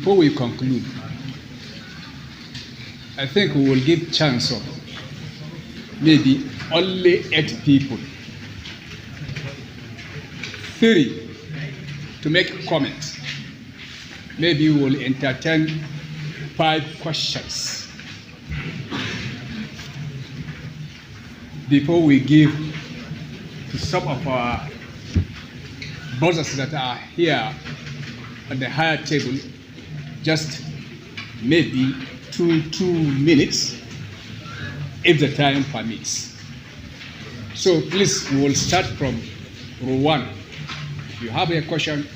before we conclude, I think we will give chance of maybe only 8 people, 3 to make comments. Maybe we will entertain 5 questions before we give to some of our brothers that are here at the higher table just maybe 2 minutes if the time permits. So please, we will start from row 1. If you have a question,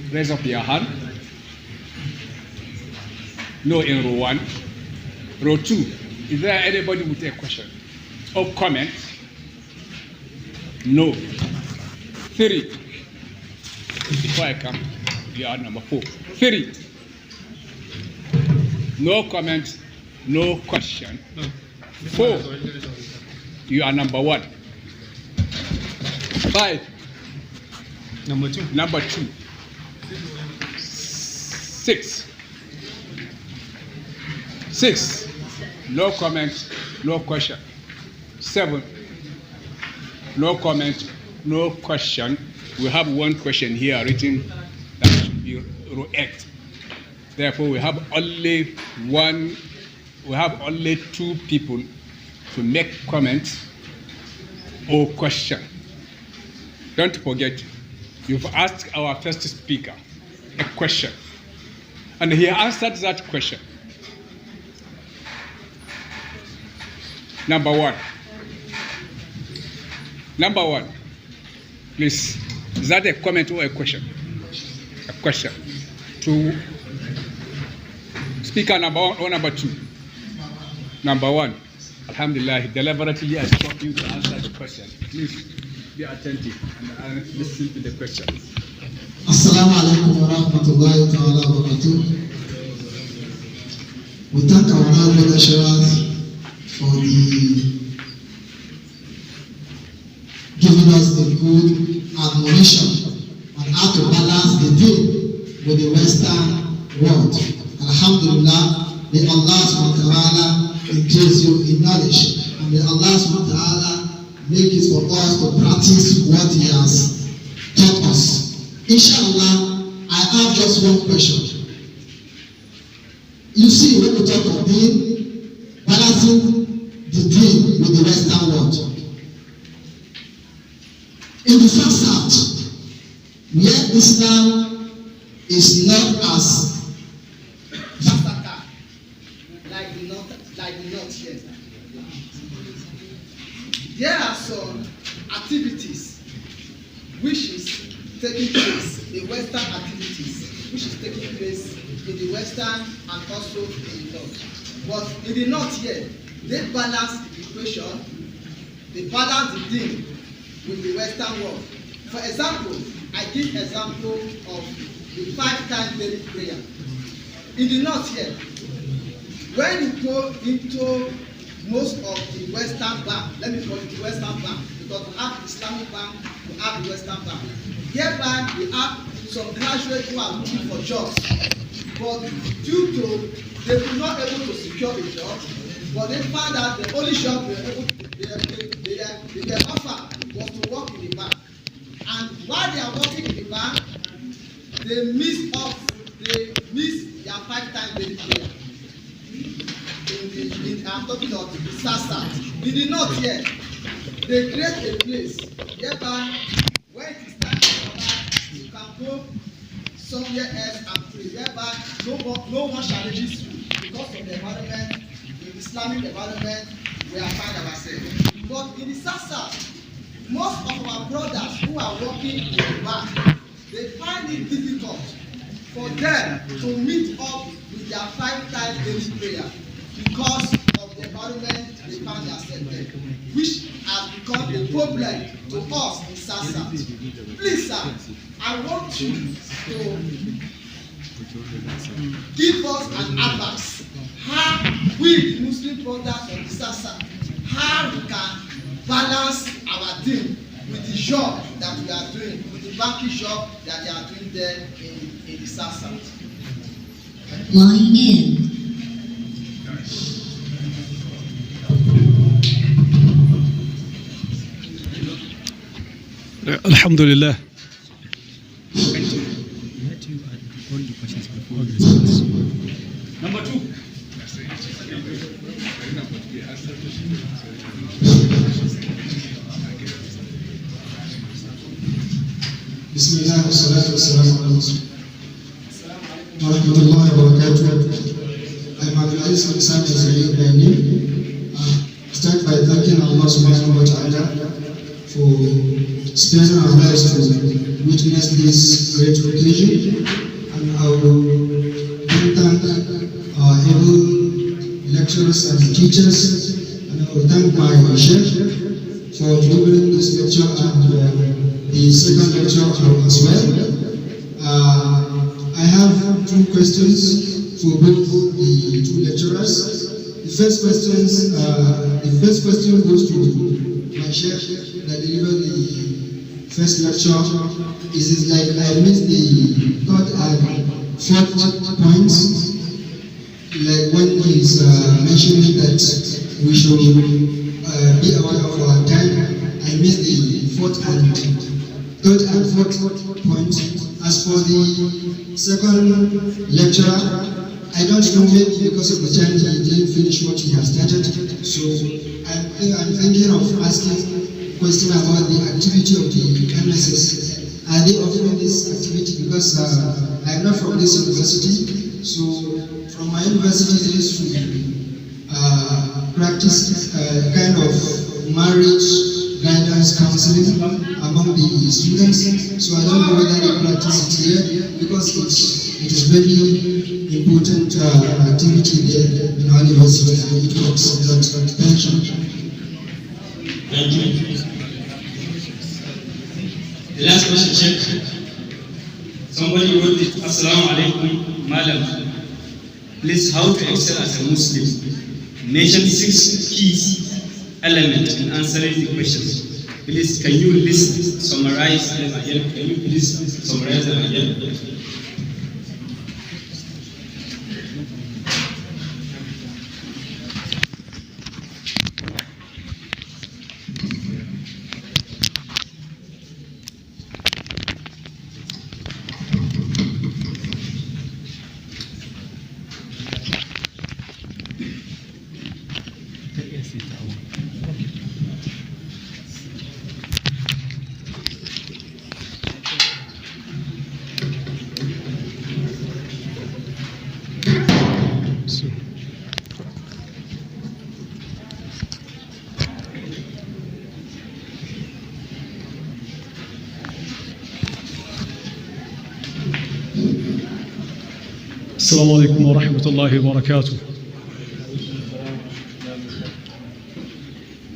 raise up your hand. No in row 1. Row 2, is there anybody with a question or comment? No. 3. Before I come, you are number 4. 3. No comment, no question. 4. You are number 1. 5. Number 2. Number 2. 6. 6. No comment, no question. 7. No comment, no question. We have 1 question here written that should be row 8. Therefore, we have only 2 people to make comments or question. Don't forget, you've asked our first speaker a question, and he answered that question. Number 1. Number 1, please. Is that a comment or a question? A question. To speaker number 1 or number 2? Number 1. Alhamdulillah, deliberately I stop you to answer the question. Please be attentive and listen to the question. Assalamu alaikum wa rahmatullahi ta'ala wa barakatuh. We thank our honorable lecturers for giving us the good admonition on how to balance the deen with the Western world. Alhamdulillah, may Allah subhanahu wa ta'ala increase you in knowledge, and may Allah subhanahu wa ta'ala make it for us to practice what He has taught us. Inshallah, I have just one question. You see, when we talk of deen, balancing the deen with the Western world. In the first South, where Islam is not as versatile like the North here, there are some activities which is taking place, the Western activities which is taking place in the Western and also in the North. But in the North here, they balance the equation, they balance the thing with the Western world. For example, I give example of the 5 times daily prayer. In the North here, when you go into most of the Western bank, let me call it the Western bank, because we have Islamic bank, we have the Western bank. Hereby, we have some graduates who are looking for jobs, but due to they were not able to secure a job, but they found out the only job they offer was to work in the bank. And while they are working in the bank, they miss their 5 times daily prayer. I'm talking about the Sasa. In the North here, they create a place whereby when it is time to come back, you can go somewhere else and pray, whereby no one challenges you because of the environment, the Islamic environment we are find ourselves. But in the Sasa, most of our brothers who are working in the bank, they find it difficult for them to meet up with their 5 times daily prayer because of the environment they find themselves in, which has become a problem to us in Sasa. Please, sir, I want you to give us an advice how we, the Muslim brothers of the Sasa, how we can balance our deen with the job that we are doing, with the banking job that they are doing there in in the south. Line in. Alhamdulillah. Number 2. Bismillah wa salatu wa salam ala Rasul. Wa rahmatullahi wa barakatuh. I'm Abdulaziz bin Sami Zaid Baini. Start by thanking Allah subhanahu wa ta'ala for sparing our lives to witness this great occasion. And I will thank our able lecturers and teachers. And I will thank my Sheikh for delivering this lecture and the second lecture as well. I have 2 questions for both the 2 lecturers. The first question goes to my Sheikh that delivered the first lecture. Is like I missed the 3rd and 4th points, like when he's mentioning that we should be aware of our time. I missed the 4th and 4th point. As for the second lecturer, I don't know, maybe because of the time he didn't finish what he has started. So I'm thinking of asking a question about the activity of the MSS. Are they offering this activity? Because I'm not from this university. So from my university, they used to practice kind of marriage guidance counseling among the students. So I don't know whether they practice it here because it is very important activity there in our university and it works a lot. Thank you. Thank you. The last question, Sheikh. Somebody wrote it, Assalamu alaikum, Madam. Please, how to excel as a Muslim? Mention 6 keys element in answering the questions. Please, can you summarize them again? Can you please summarize them again? Assalamu alaikum wa rahmatullahi wa barakatuh.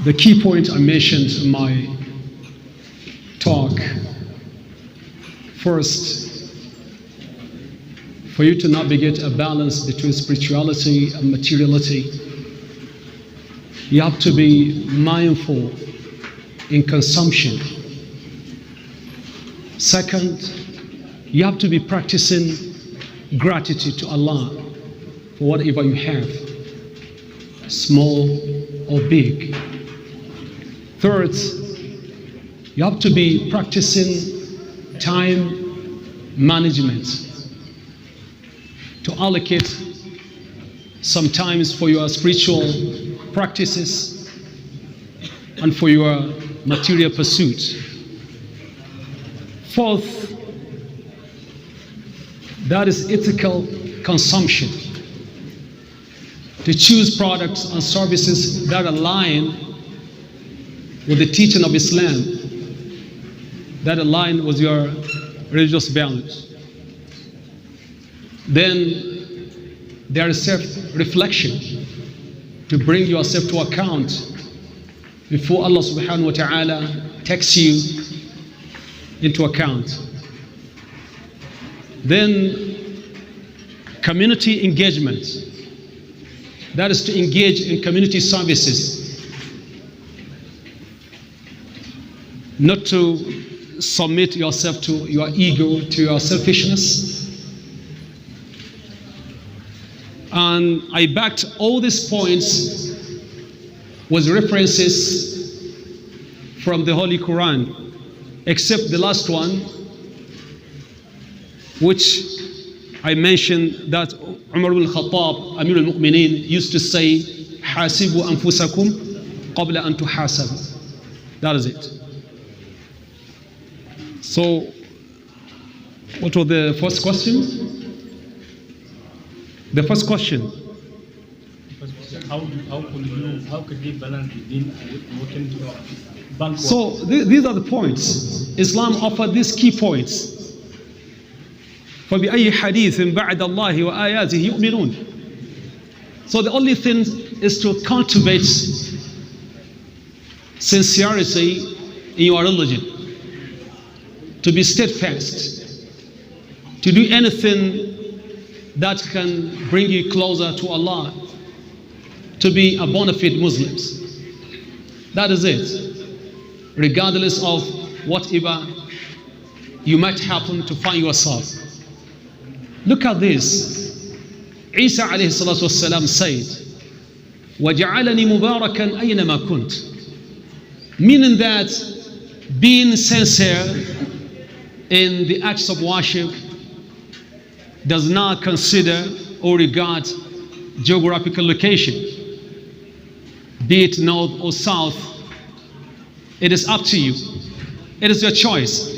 The key point I mentioned in my talk, first, for you to navigate a balance between spirituality and materiality, you have to be mindful in consumption. Second, you have to be practicing gratitude to Allah for whatever you have, small or big. Third, you have to be practicing time management, to allocate some times for your spiritual practices and for your material pursuit. Fourth, that is ethical consumption. To choose products and services that align with the teaching of Islam, that align with your religious values. Then there is self-reflection, to bring yourself to account before Allah subhanahu wa ta'ala takes you into account. Then community engagement, that is to engage in community services, not to submit yourself to your ego, to your selfishness, And I backed all these points with references from the Holy Quran, except the last one, which I mentioned that Umar ibn Khattab, Amir al-Mu'mineen, used to say, "Hasibu anfusakum qabla an tuhasabu." That is it. So, what was the first question? The first question. How could they balance the deen and working backward? So these are the points. Islam offered these key points. فَبِأَيِّ حَدِيثٍ بَعْدَ اللَّهِ وَآيَاتِهِ يُؤْمِنُونَ. So the only thing is to cultivate sincerity in your religion, to be steadfast, to do anything that can bring you closer to Allah, to be a bona fide Muslims. That is it. Regardless of whatever you might happen to find yourself. Look at this. Isa alayhi salatu wasalam said, وَجَعَلَنِي مُبَارَكًا أَيْنَمَا كُنْتُ. Meaning that being sincere in the acts of worship does not consider or regard geographical location, be it north or south. It is up to you. It is your choice.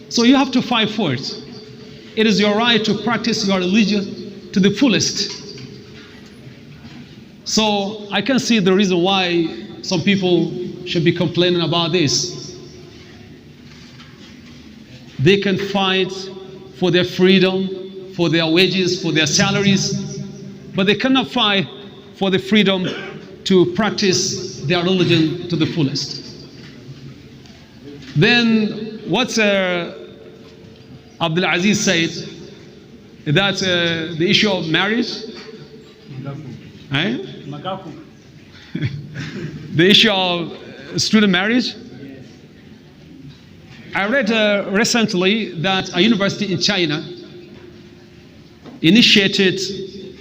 So you have to fight for it. It is your right to practice your religion to the fullest. So I can see the reason why some people should be complaining about this. They can fight for their freedom, for their wages, for their salaries, but they cannot fight for the freedom to practice their religion to the fullest. Then what Abdul Aziz said, that the issue of marriage, the issue of student marriage. I read recently that a university in China initiated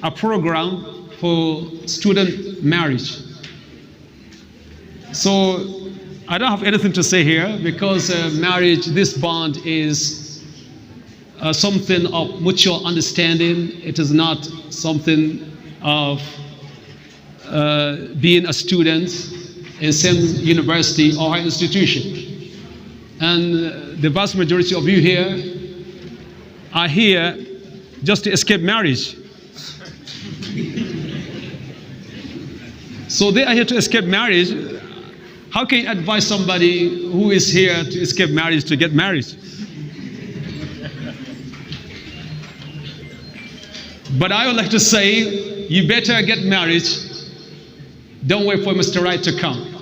a program for student marriage. So I don't have anything to say here because marriage, this bond is something of mutual understanding. It is not something of being a student in same university or higher institution. And the vast majority of you here are here just to escape marriage. So they are here to escape marriage. How can you advise somebody who is here to escape marriage to get married? But I would like to say, you better get married. Don't wait for Mr. Right to come.